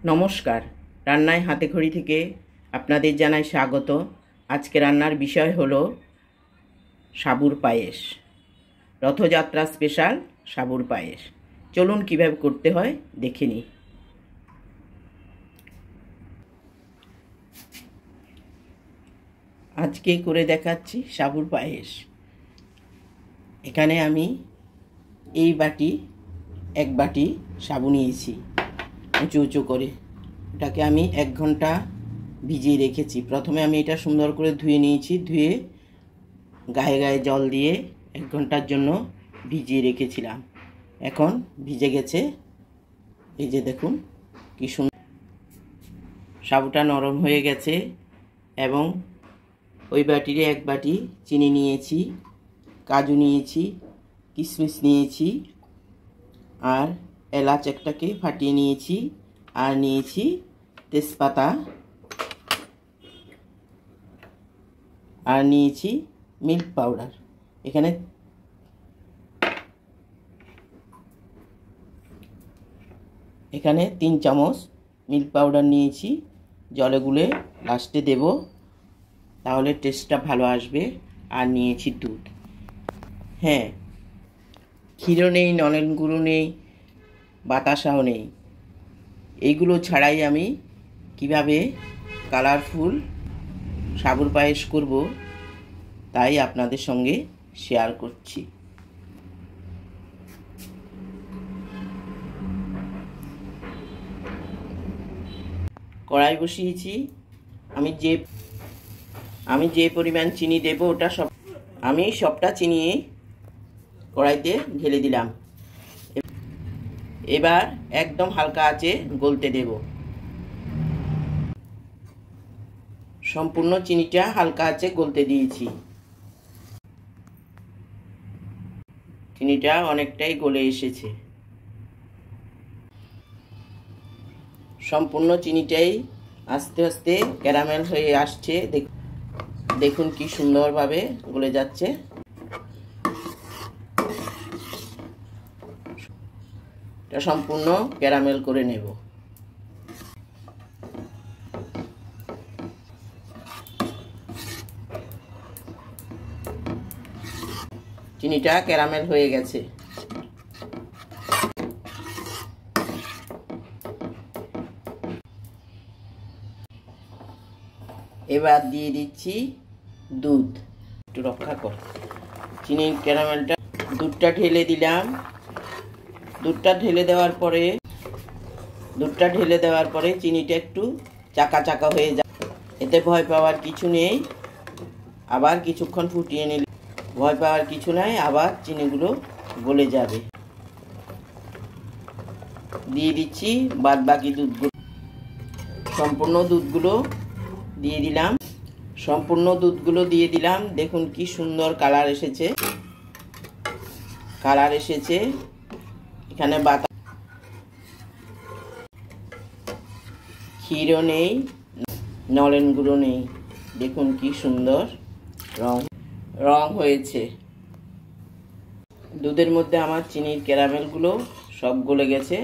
নমস্কার, রান্নায় হাতেখড়ি থেকে আপনাদের জানাই স্বাগত। আজকে রান্নার বিষয় হলো সাবুর পায়েস, রথযাত্রা স্পেশাল সাবুর পায়েস। চলুন কিভাবে করতে হয় দেখে নিই। আজকে করে দেখাচ্ছি সাবুর পায়েস। এখানে আমি এই বাটি এক বাটি সাবু নিয়েছি, উঁচু উঁচু করে। এটাকে আমি 1 ঘন্টা ভিজিয়ে রেখেছি। প্রথমে আমি এটা সুন্দর করে ধুয়ে নিয়েছি, ধুয়ে গায়ে গায়ে জল দিয়ে 1 ঘন্টার জন্য ভিজিয়ে রেখেছিলাম। এখন ভিজে গেছে, এই যে দেখুন কি সুন্দর সাবুটা নরম হয়ে গেছে। এবং ওই বাটিরে 1 বাটি চিনি নিয়েছি, কাজু নিয়েছি, কিশমিশ নিয়েছি, আর এলাচ একটাকে ফাটিয়ে নিয়েছি, আর নিয়েছি তেজপাতা, আর নিয়েছি মিল্ক পাউডার। এখানে 3 চামচ মিল্ক পাউডার নিয়েছি, জলে গুলে লাস্টে দেব, তাহলে টেস্টটা ভালো আসবে। আর নিয়েছি দুধ। হ্যাঁ, ক্ষীরও নেই, নলেন গুঁড়ো নেই, বাতাসাও নেই। এইগুলো ছাড়াই আমি কিভাবে কালারফুল সাবুর পায়েস করব তাই আপনাদের সঙ্গে শেয়ার করছি। কড়াই বসিয়েছি। আমি যে পরিমাণ চিনি দেব আমি সবটা চিনি কড়াইতে ঢেলে দিলাম। এবার একদম হালকা আঁচে গলতে দেব। সম্পূর্ণ চিনিটা হালকা আঁচে গলতে দিয়েছি। চিনিটা অনেকটাই গলে এসেছে। সম্পূর্ণ চিনিটাই আস্তে আস্তে ক্যারামেল হয়ে আসছে। দেখুন কি সুন্দরভাবে গলে যাচ্ছে। এটা সম্পূর্ণ ক্যারামেল করে নেব। চিনিটা ক্যারামেল হয়ে গেছে। এবার দিয়ে দিচ্ছি দুধ। একটু রক্ষা কর। চিনির ক্যারামেলটা, দুধটা ঢেলে দিলাম। দুধটা ঢেলে দেওয়ার পরে চিনিটা একটু চাকা চাকা হয়ে যায়। এতে ভয় পাওয়ার কিছু নেই। আবার কিছুক্ষণ ফুটিয়ে নিলে ভয় পাওয়ার কিছু নাই, আবার চিনিগুলো গলে যাবে। দিয়ে দিচ্ছি বাদ বাকি দুধগুলো। সম্পূর্ণ দুধগুলো দিয়ে দিলাম। দেখুন কি সুন্দর কালার এসেছে। এখানে ক্ষীরও নেই, নলেন গুঁড়ো নেই। দেখুন কি সুন্দর রং হয়েছে। দুধের মধ্যে আমার চিনির ক্যারামেলগুলো সব গলে গেছে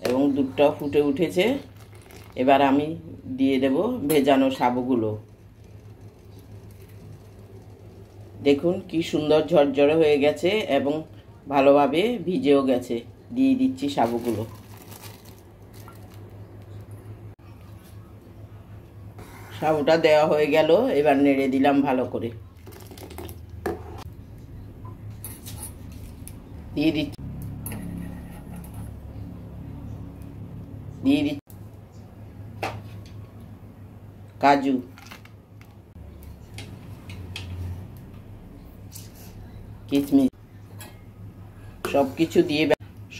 এবং দুধটাও ফুটে উঠেছে। এবার আমি দিয়ে দেব ভেজানো সাবুগুলো। দেখুন কি সুন্দর ঝরঝরে হয়ে গেছে এবং ভালোভাবে ভিজেও গেছে। দিয়ে দিচ্ছি সাবুগুলো। সাবুটা দেওয়া হয়ে গেল। এবার নেড়ে দিলাম ভালো করে। দিয়ে দিচ্ছি কাজু, কিশমিশ,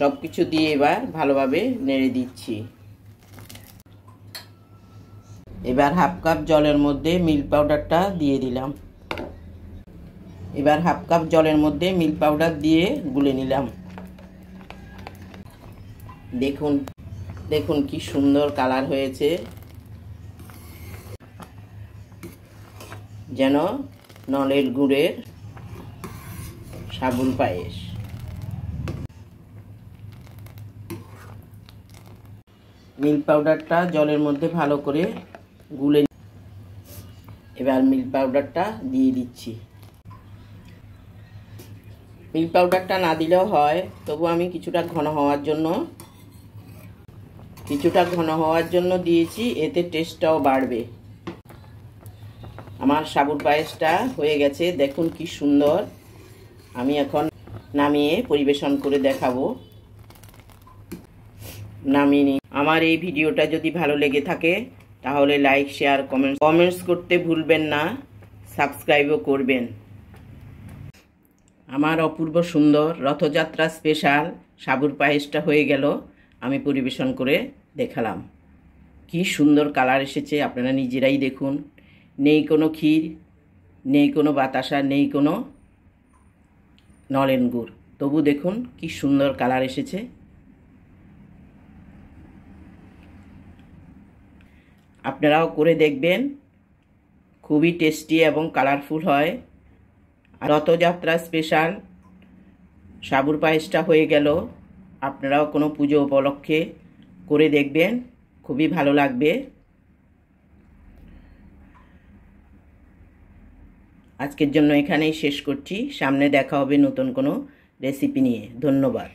সবকিছু দিয়ে এবার ভালোভাবে নেড়ে দিচ্ছি। এবার 1/2 কাপ জলের মধ্যে মিল্ক পাউডারটা দিয়ে দিলাম। এবার 1/2 কাপ জলের মধ্যে মিল্ক পাউডার দিয়ে গুলে নিলাম। দেখুন কি সুন্দর কালার হয়েছে, যেন নলের গুড়ের সাবুর পায়েস। মিল্ক পাউডারটা জলের মধ্যে ভালো করে গুলে, এবার মিল্ক পাউডারটা দিয়ে দিচ্ছি। মিল্ক পাউডারটা না দিলেও হয়, তবু আমি কিছুটা ঘন হওয়ার জন্য দিয়েছি, এতে টেস্টটাও বাড়বে। আমার সাবুর পায়েসটা হয়ে গেছে, দেখুন কি সুন্দর। আমি এখন নামিয়ে পরিবেশন করে দেখাবো। নামিয়ে আমার এই ভিডিওটা যদি ভালো লেগে থাকে তাহলে লাইক, শেয়ার, কমেন্টস করতে ভুলবেন না, সাবস্ক্রাইবও করবেন। আমার অপূর্ব সুন্দর রথযাত্রা স্পেশাল সাবুর পায়েসটা হয়ে গেল, আমি পরিবেশন করে দেখালাম। কি সুন্দর কালার এসেছে, আপনারা নিজেরাই দেখুন। নেই কোনো ক্ষীর, নেই কোনো বাতাসা, নেই কোনো নলেন গুড়, তবু দেখুন কি সুন্দর কালার এসেছে। আপনারাও করে দেখবেন, খুবই টেস্টি এবং কালারফুল হয়। রথযাত্রা স্পেশাল সাবুর পায়েসটা হয়ে গেল, আপনারাও কোনো পুজো উপলক্ষে করে দেখবেন, খুবই ভালো লাগবে। আজকের জন্য এখানেই শেষ করছি, সামনে দেখা হবে নতুন কোনো রেসিপি নিয়ে। ধন্যবাদ।